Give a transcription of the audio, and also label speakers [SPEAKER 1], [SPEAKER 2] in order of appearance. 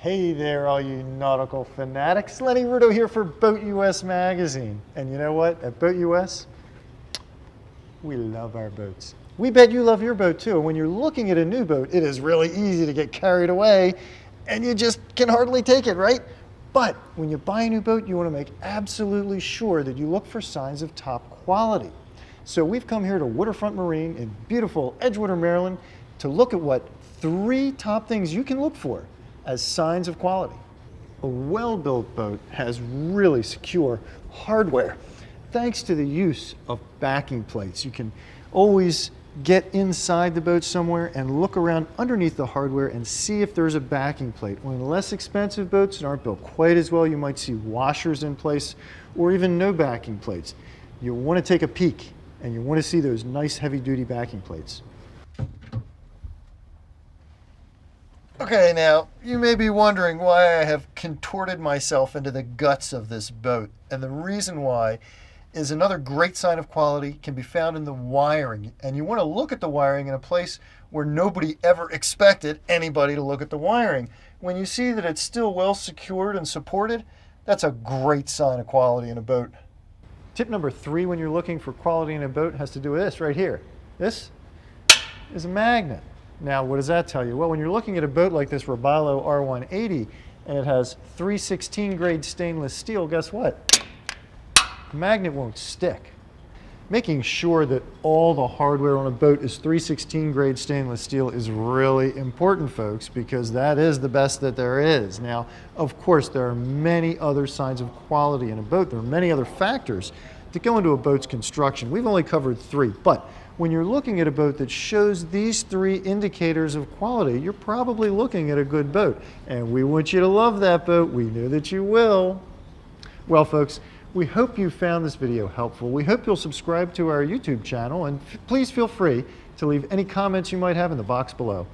[SPEAKER 1] Hey there, all you nautical fanatics. Lenny Rudo here for BoatUS Magazine. And you know what? At BoatUS, we love our boats. We bet you love your boat too. And when you're looking at a new boat, it is really easy to get carried away and you just can hardly take it, right? But when you buy a new boat, you want to make absolutely sure that you look for signs of top quality. So we've come here to Waterfront Marine in beautiful Edgewater, Maryland, to look at what 3 top things you can look for as signs of quality. A well-built boat has really secure hardware. Thanks to the use of backing plates, you can always get inside the boat somewhere and look around underneath the hardware and see if there's a backing plate. On less expensive boats that aren't built quite as well, you might see washers in place or even no backing plates. You want to take a peek and you want to see those nice heavy-duty backing plates. Okay, now, you may be wondering why I have contorted myself into the guts of this boat. And the reason why is another great sign of quality can be found in the wiring. And you want to look at the wiring in a place where nobody ever expected anybody to look at the wiring. When you see that it's still well secured and supported, that's a great sign of quality in a boat. Tip number 3 when you're looking for quality in a boat has to do with this right here. This is a magnet. Now, what does that tell you? Well, when you're looking at a boat like this Robalo R180 and it has 316 grade stainless steel, guess what? The magnet won't stick. Making sure that all the hardware on a boat is 316 grade stainless steel is really important, folks, because that is the best that there is. Now, of course, there are many other signs of quality in a boat. There are many other factors that go into a boat's construction. We've only covered 3, but when you're looking at a boat that shows these 3 indicators of quality, you're probably looking at a good boat. And we want you to love that boat. We know that you will. Well, folks, we hope you found this video helpful. We hope you'll subscribe to our YouTube channel, and please feel free to leave any comments you might have in the box below.